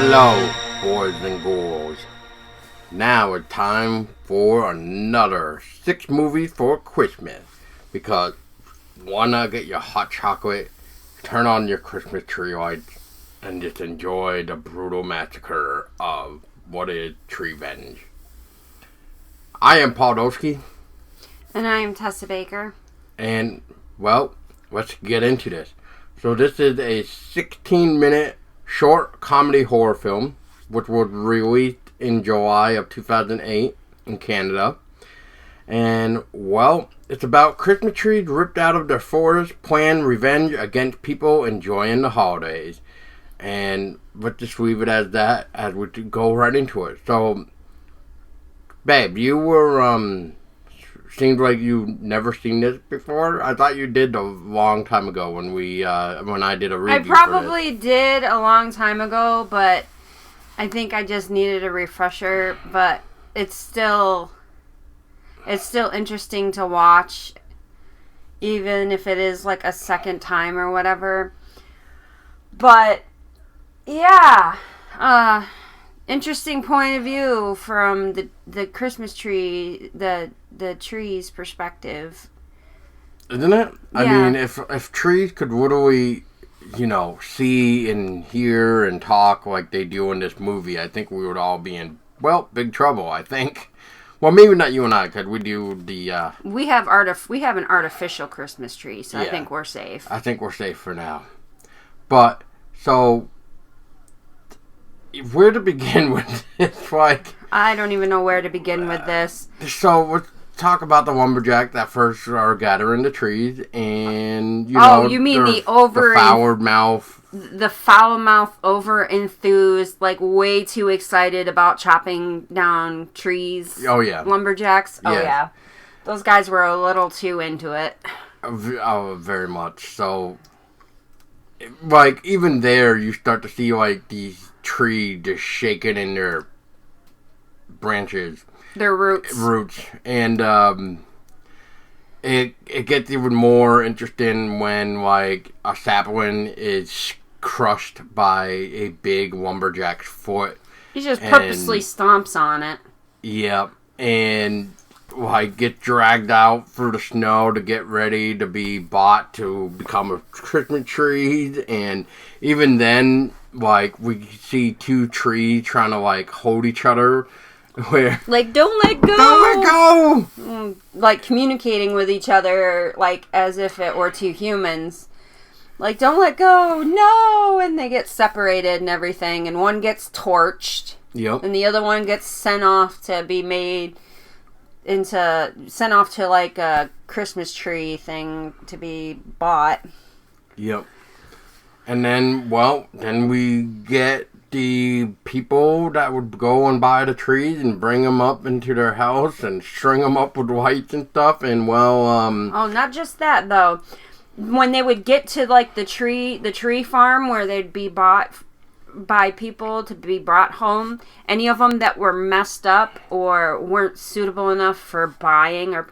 Hello, boys and girls. Now it's time for another 6 movies for Christmas. Because why not get your hot chocolate, turn on your Christmas tree lights, and just enjoy the brutal massacre of what is Treevenge. I am Paul Dolsky. And I am Tessa Baker. And, well, let's get into this. So this is a 16-minute short comedy horror film, which was released in July of 2008 in Canada. And, well, it's about Christmas trees ripped out of their forest, plan revenge against people enjoying the holidays. And let's just leave it as that, as we go right into it. So, babe, you were, seems like you've never seen this before. I thought you did a long time ago when I did a review. I probably did a long time ago, but I think I just needed a refresher. But it's still interesting to watch, even if it is like a second time or whatever. But yeah, interesting point of view from the Christmas tree, the tree's perspective. Isn't it? Yeah. I mean, if trees could literally, see and hear and talk like they do in this movie, I think we would all be in, big trouble, I think. Well, maybe not you and I, because we do the... We have an artificial Christmas tree, so yeah. I think we're safe. I think we're safe for now. But, so... where to begin with this? I don't even know where to begin with this. So let's talk about the lumberjack that first are gathering the trees, and you mean the foul mouth, the foul mouth, over enthused, like way too excited about chopping down trees. Oh yeah, lumberjacks. Oh yeah, those guys were a little too into it. Oh, very much. So, even there, you start to see these tree just shaking in their branches, their roots, and it gets even more interesting when a sapling is crushed by a big lumberjack's foot. He just purposely stomps on it. Yep, and get dragged out through the snow to get ready to be bought to become a Christmas tree, and even then. We see two trees trying to, hold each other. Where... don't let go! Don't let go! Communicating with each other, as if it were two humans. Don't let go! No! And they get separated and everything. And one gets torched. Yep. And the other one gets sent off to a Christmas tree thing to be bought. Yep. And then, then we get the people that would go and buy the trees and bring them up into their house and string them up with lights and stuff. And, Oh, not just that, though. When they would get to, the tree farm where they'd be bought by people to be brought home, any of them that were messed up or weren't suitable enough for buying, or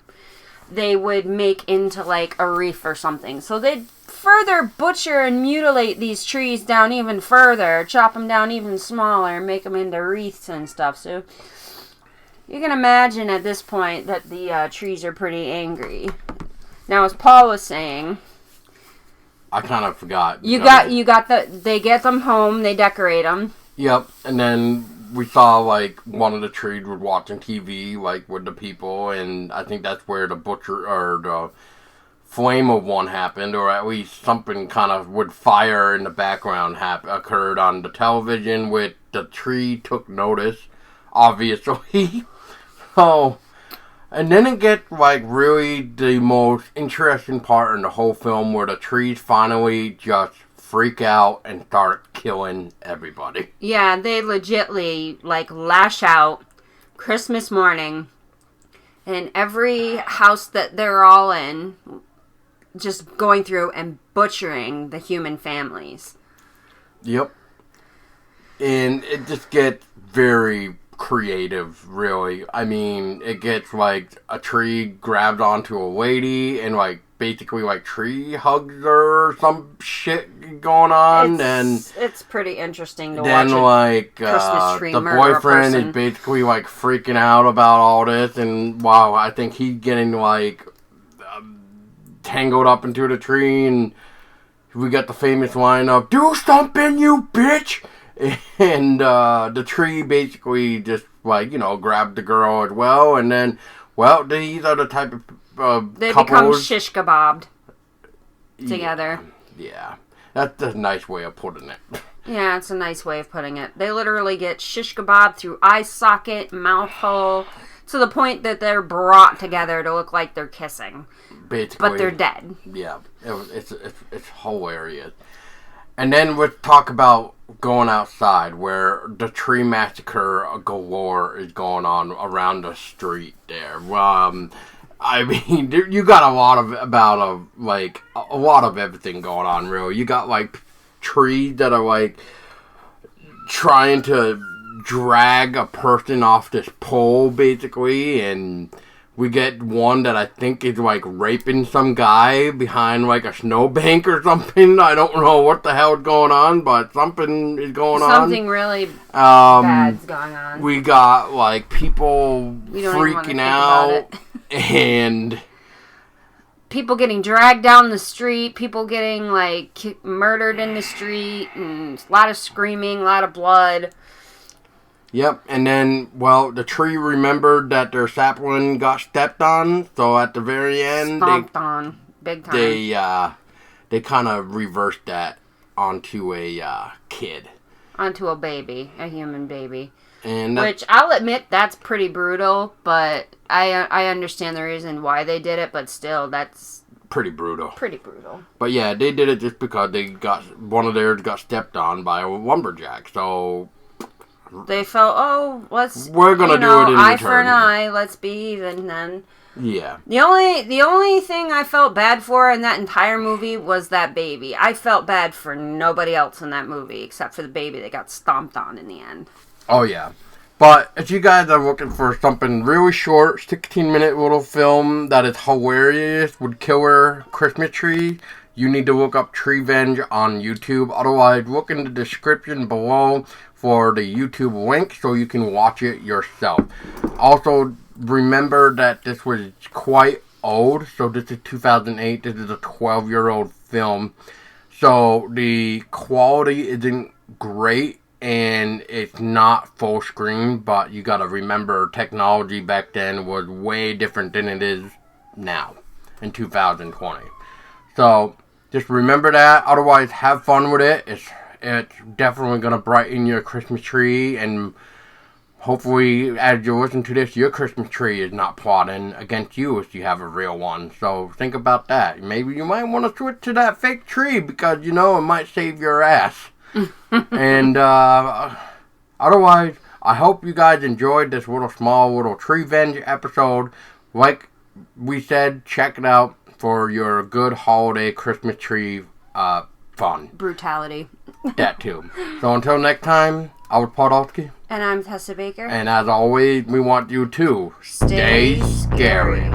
they would make into, a wreath or something. So they'd further butcher and mutilate these trees down even further, chop them down even smaller, make them into wreaths and stuff. So you can imagine at this point that the trees are pretty angry. Now, as Paul was saying, I kind of forgot. They get them home, they decorate them. Yep, and then we saw one of the trees was watching TV with the people, and I think that's where the butcher or the flame of one happened, or at least something kind of with fire in the background occurred on the television, with the tree took notice, obviously. So, and then it gets really the most interesting part in the whole film, where the trees finally just freak out and start killing everybody. Yeah, they legitly lash out Christmas morning, and every house that they're all in, just going through and butchering the human families. Yep. And it just gets very creative, really. I mean, it gets a tree grabbed onto a lady and basically like tree hugs or some shit going on. It's pretty interesting to then watch. like Christmas tree the murder boyfriend person. is basically like freaking out about all this, and wow, I think he's getting like tangled up into the tree, and we got the famous line of "Do something, you bitch!" And the tree basically just like grabbed the girl as well, and then these are the type of they couples. become shish kebabbed together. Yeah, that's a nice way of putting it. Yeah, it's a nice way of putting it. They literally get shish kebab through eye socket, mouth hole, to the point that they're brought together to look like they're kissing. Basically, but they're dead. Yeah, it's hilarious. And then we'll talk about going outside, where the tree massacre galore is going on around the street there. I mean, you got a lot of everything going on, really. You got like trees that are like trying to drag a person off this pole, basically, and we get one that I think is like raping some guy behind like a snowbank or something. I don't know what the hell is going on, but something is going on. Something really bad's going on. We got like people freaking out and people getting dragged down the street, people getting like murdered in the street, and a lot of screaming, a lot of blood. Yep, and then, the tree remembered that their sapling got stepped on, so at the very end... Stomped on, big time. They kind of reversed that onto a kid. Onto a baby, a human baby. Which, I'll admit, that's pretty brutal, but I understand the reason why they did it, but still, that's... Pretty brutal. But yeah, they did it just because one of theirs got stepped on by a lumberjack, so... They felt, we're gonna do it in eye return. for an eye, let's be even then. Yeah. The only thing I felt bad for in that entire movie was that baby. I felt bad for nobody else in that movie except for the baby that got stomped on in the end. Oh yeah. But if you guys are looking for something really short, 16-minute little film that is hilarious with killer Christmas tree, you need to look up Treevenge on YouTube. Otherwise, look in the description below for the YouTube link so you can watch it yourself. Also, remember that this was quite old. So this is 2008. This is a 12-year-old film. So the quality isn't great and it's not full screen. But you gotta remember, technology back then was way different than it is now in 2020. So just remember that. Otherwise, have fun with it. It's definitely going to brighten your Christmas tree, and hopefully, as you listen to this, your Christmas tree is not plotting against you if you have a real one. So think about that. Maybe you might want to switch to that fake tree because, it might save your ass. And otherwise, I hope you guys enjoyed this small little Treevenge episode. Like we said, check it out for your good holiday Christmas tree fun. Brutality. That too. So until next time, I was Podolsky. And I'm Tessa Baker. And as always, we want you to stay scary.